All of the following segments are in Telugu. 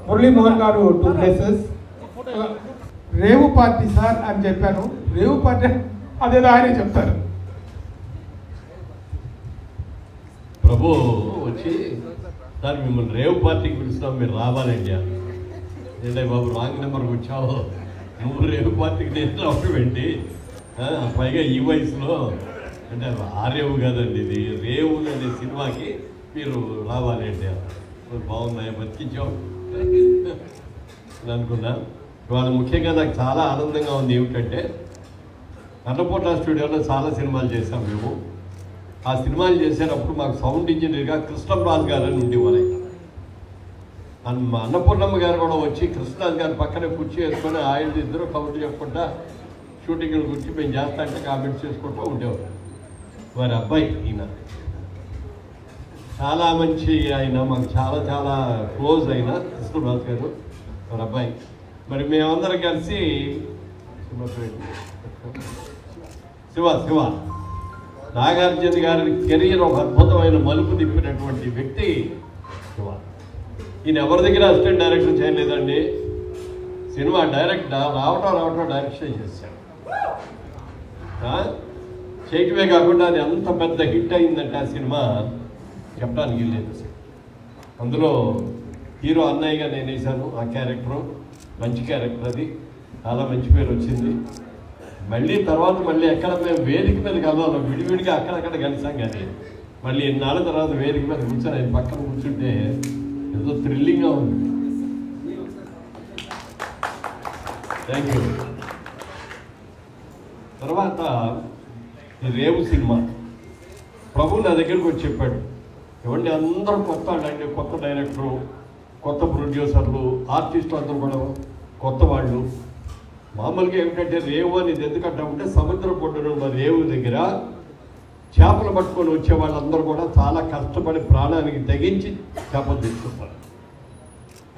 మురళీ మోహన్ గారు 2 places. రేవు పార్టీ సార్ అని చెప్పాను. రేవు పార్టీ అదేదో ఆయనే చెప్తారు. ప్రభు వచ్చి సార్ మిమ్మల్ని రేవు పార్టీకి పిలుస్తున్నాం, మీరు రావాలండి. ఏంటంటే బాబు రాంగ్ నెంబర్కి వచ్చావు, నువ్వు రేవు పార్టీకి నేను రావడం ఏంటి, పైగా ఈ వయసులో అంటే ఆ రేవు కాదండి ఇది, రేవు అనే సినిమాకి మీరు రావాలి అంటే బాగున్నాయి బతికించావు అనుకున్నా. ఇవాళ ముఖ్యంగా నాకు చాలా ఆనందంగా ఉంది. ఏమిటంటే అన్నపూర్ణ స్టూడియోలో చాలా సినిమాలు చేశాం మేము. ఆ సినిమాలు చేసేటప్పుడు మాకు సౌండ్ ఇంజనీర్గా కృష్ణరాజు గారు అని ఉండేవారు. మా అన్నపూర్ణమ్మ గారు కూడా వచ్చి కృష్ణరాజు గారి పక్కనే కుర్చీ వేసుకొని ఆయన ఇద్దరు కబుర్లు చెప్పుకుంటా షూటింగ్ల గురించి మేము చేస్తా అంటే కామెంట్స్ చేసుకుంటూ ఉండేవారు. వారి అబ్బాయి ఈయన చాలా మంచి, ఆయన మాకు చాలా చాలా క్లోజ్ అయిన కృష్ణరాజు గారు వారి అబ్బాయి. మరి మేమందరం కలిసి శివ నాగార్జున గారి కెరీర్ ఒక అద్భుతమైన మలుపు తిప్పినటువంటి వ్యక్తి శివ. ఈయన ఎవరి దగ్గర అసిస్టెంట్ డైరెక్షన్ చేయలేదండి, సినిమా డైరెక్ట్ రావటం డైరెక్షన్ చేశాడు. చేయటమే కాకుండా అది అంత పెద్ద హిట్ అయిందంటే ఆ సినిమా చెప్పడానికి లేదు. అందులో హీరో అన్నయ్యగా నేను వేశాను. ఆ క్యారెక్టరు మంచి క్యారెక్టర్, అది చాలా మంచి పేరు వచ్చింది. మళ్ళీ తర్వాత ఎక్కడ మేము వేదిక మీద కలవాలి, విడివిడిగా అక్కడక్కడ కలిసాం. కానీ మళ్ళీ ఎన్నాళ్ళ తర్వాత వేదిక మీద కూర్చొని ఆయన పక్కన కూర్చుంటే ఏదో థ్రిల్లింగ్గా ఉంది. Thank you. తర్వాత ఈ రేవు సినిమా ప్రభు నా దగ్గరికి వచ్చి చెప్పాడు, ఇవన్నీ అందరూ కొత్త అండి, కొత్త డైరెక్టరు, కొత్త ప్రొడ్యూసర్లు, ఆర్టిస్టులు అందరూ కూడా కొత్త వాళ్ళు. మామూలుగా ఏమిటంటే రేవు అనేది ఎందుకంటే ఉంటే సముద్ర పొడ్డున రేవు దగ్గర చేపలు పట్టుకొని వచ్చే వాళ్ళందరూ కూడా చాలా కష్టపడి ప్రాణానికి తెగించి చేపలు తీసుకుంటారు.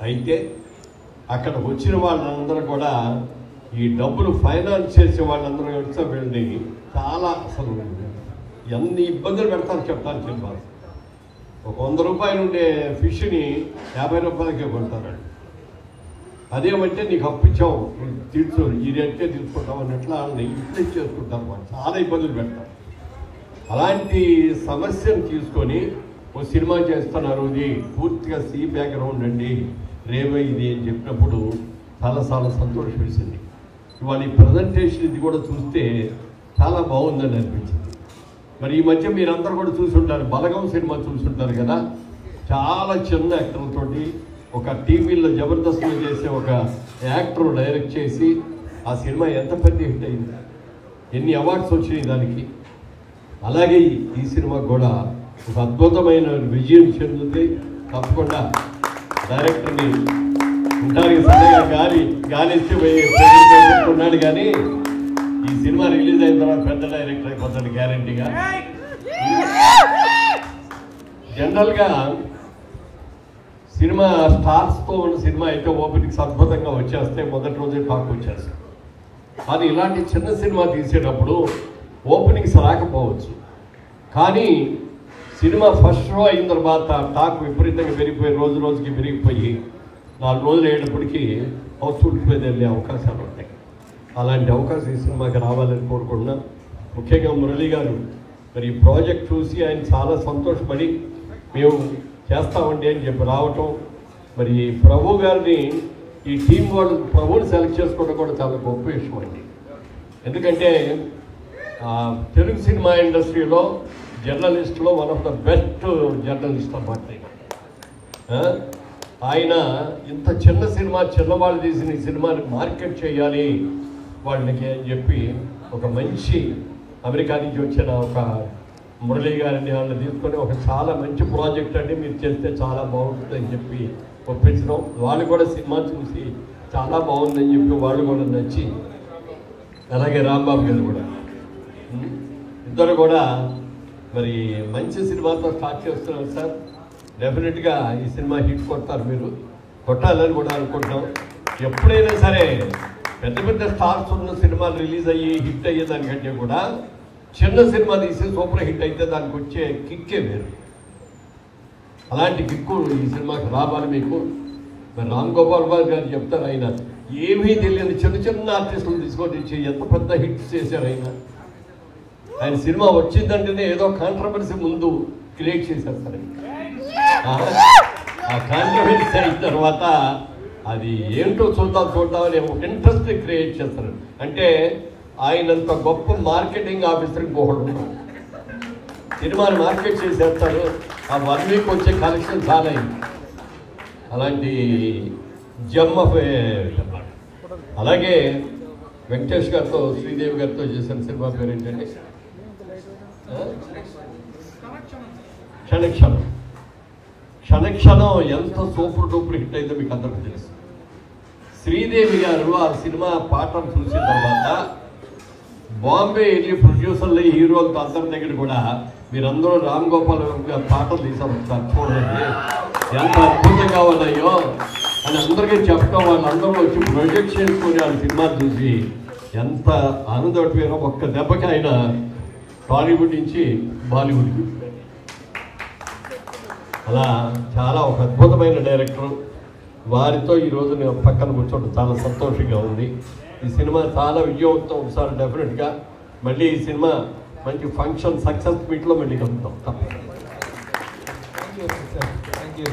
అయితే అక్కడ వచ్చిన వాళ్ళందరూ కూడా ఈ డబ్బులు ఫైనాన్స్ చేసే వాళ్ళందరూ వచ్చి వీళ్ళని చాలా అసలు ఎన్ని ఇబ్బందులు పెడతారు చెప్తాను చెప్పాలి. ఒక 100 రూపాయలు ఉండే ఫిష్ని 50 రూపాయలకే కొంటారు. అదేమంటే నీకు అప్పించావు తీర్చు, ఈ రేట్కే తీసుకుంటాం అన్నట్లా ఇంప్లీట్ చేసుకుంటారు. వాళ్ళు చాలా ఇబ్బందులు పెడతారు. అలాంటి సమస్యను తీసుకొని ఓ సినిమా చేస్తున్నారు, ఇది పూర్తిగా సీ బ్యాక్గ్రౌండ్ అండి రేవే ఇది అని చెప్పినప్పుడు చాలా సంతోషం వేసింది. ఇవాళ ఈ ప్రజెంటేషన్ ఇది కూడా చూస్తే చాలా బాగుందని అనిపించింది. మరి ఈ మధ్య మీరందరూ కూడా చూసుంటారు, బలగం సినిమా చూసుంటారు కదా. చాలా చిన్న యాక్టర్లతోటి ఒక టీవీలో జబర్దస్త్లో చేసే ఒక యాక్టర్ డైరెక్ట్ చేసి ఆ సినిమా ఎంత పెద్ద హిట్ అయింది, ఎన్ని అవార్డ్స్ వచ్చినాయి దానికి. అలాగే ఈ సినిమా కూడా ఒక అద్భుతమైన విజయం చెందుతుంది. తప్పకుండా డైరెక్టర్ని ఉంటారు సరిగా గాలిచ్చి ఉన్నాడు. కానీ ఈ సినిమా రిలీజ్ అయిన తర్వాత పెద్ద డైరెక్టర్ అయిపోతాడు గ్యారంటీగా. జనరల్గా సినిమా స్టార్స్తో ఉన్న సినిమా అయితే ఓపెనింగ్స్ అద్భుతంగా వచ్చేస్తే మొదటి రోజే టాక్ వచ్చేస్తాయి. కానీ ఇలాంటి చిన్న సినిమా తీసేటప్పుడు ఓపెనింగ్స్ రాకపోవచ్చు, కానీ సినిమా ఫస్ట్ షో అయిన తర్వాత టాక్ విపరీతంగా పెరిగిపోయి రోజుకి పెరిగిపోయి 4 రోజులు అయ్యేటప్పటికీ హౌస్ఫుల్ మీద వెళ్ళే అవకాశాలు ఉంటాయి. అలాంటి అవకాశం ఈ సినిమాకి రావాలని కోరుకుంటున్నాం. ముఖ్యంగా మురళీ గారు మరి ఈ ప్రాజెక్ట్ చూసి ఆయన చాలా సంతోషపడి మేము చేస్తామండి అని చెప్పి రావటం, మరి ప్రభు గారిని ఈ టీం వాళ్ళు ప్రభుని సెలెక్ట్ చేసుకోవడం కూడా చాలా గొప్ప విషయం అండి. ఎందుకంటే తెలుగు సినిమా ఇండస్ట్రీలో జర్నలిస్టులో one of the best journalist అన్నమాట ఆయన. ఇంత చిన్న సినిమా, చిన్నవాళ్ళు తీసిన ఈ సినిమాని మార్కెట్ చేయాలి వాళ్ళకి అని చెప్పి ఒక మంచి అమెరికా నుంచి వచ్చిన ఒక మురళీ గారిని వాళ్ళని తీసుకొని ఒక చాలా మంచి ప్రాజెక్ట్ అండి మీరు చేస్తే చాలా బాగుంటుంది అని చెప్పి ఒప్పించడం. వాళ్ళు కూడా సినిమా చూసి చాలా బాగుందని చెప్పి వాళ్ళు కూడా నచ్చి, అలాగే రాంబాబు గారు కూడా ఇద్దరు కూడా మరి మంచి సినిమాతో స్టార్ట్ చేస్తున్నారు సార్. డెఫినెట్గా ఈ సినిమా హిట్ కొడతారు, మీరు కొట్టాలని కూడా అనుకుంటున్నాం. ఎప్పుడైనా సరే పెద్ద స్టార్స్ ఉన్న సినిమాలు రిలీజ్ అయ్యి హిట్ అయ్యేదానికంటే కూడా చిన్న సినిమా తీసి సూపర్ హిట్ అయితే దానికి వచ్చే కిక్కే వేరు. అలాంటి కిక్కు ఈ సినిమాకి రావాలి మీకు. మరి రామ్ గోపాల్ వర్మ గారు చెప్తారు, ఆయన ఏమీ తెలియని చిన్న చిన్న ఆర్టిస్టులు తీసుకొని ఎంత పెద్ద హిట్స్ చేశారు ఆయన సినిమా వచ్చిందంటేనే ఏదో కాంట్రవర్సీ ముందు క్రియేట్ చేసేస్తారు. ఆ కాంట్రవర్సీ అయిన తర్వాత అది ఏంటో చూద్దామని ఒక ఇంట్రెస్ట్ క్రియేట్ చేస్తారు. అంటే ఆయనంత గొప్ప మార్కెటింగ్ ఆఫీసర్కి పోవడం, సినిమాని మార్కెట్ చేసేస్తాడు. ఆ 1 వీక్ వచ్చే కలెక్షన్ చాలా అయింది. అలాంటి జమ్ ఆఫ్ అన్నమాట. అలాగే వెంకటేష్ గారితో శ్రీదేవి గారితో చేసిన సినిమా పేరు ఏంటంటే క్షణక్షణం. క్షణక్షణం ఎంత సూపర్ డూపర్ హిట్ అయిందో మీకు అందరికీ తెలుసు. శ్రీదేవి గారు ఆ సినిమా పాటలు చూసిన తర్వాత బాంబే వెళ్ళి ప్రొడ్యూసర్లు హీరోలతో అందరి దగ్గర కూడా మీరందరూ రామ్ గోపాల్ గారు పాటలు తీసుకొస్తారు చూడండి ఎంత అద్భుతంగా ఉన్నాయో అని అందరికీ చెప్పడం, వాళ్ళందరూ వచ్చి ప్రొజెక్ట్ చేసుకుని ఆ సినిమా చూసి ఎంత ఆనందపడిపోయారో. ఒక్క దెబ్బకి ఆయన టాలీవుడ్ నుంచి బాలీవుడ్కి. అలా చాలా ఒక అద్భుతమైన డైరెక్టర్. వారితో ఈరోజు నేను పక్కన కూర్చోవడం చాలా సంతోషంగా ఉంది. ఈ సినిమా చాలా విజయవంతం. ఒకసారి డెఫినెట్గా మళ్ళీ ఈ సినిమా మంచి ఫంక్షన్ సక్సెస్ మీట్లో మళ్ళీ కలుగుతాం. Thank you.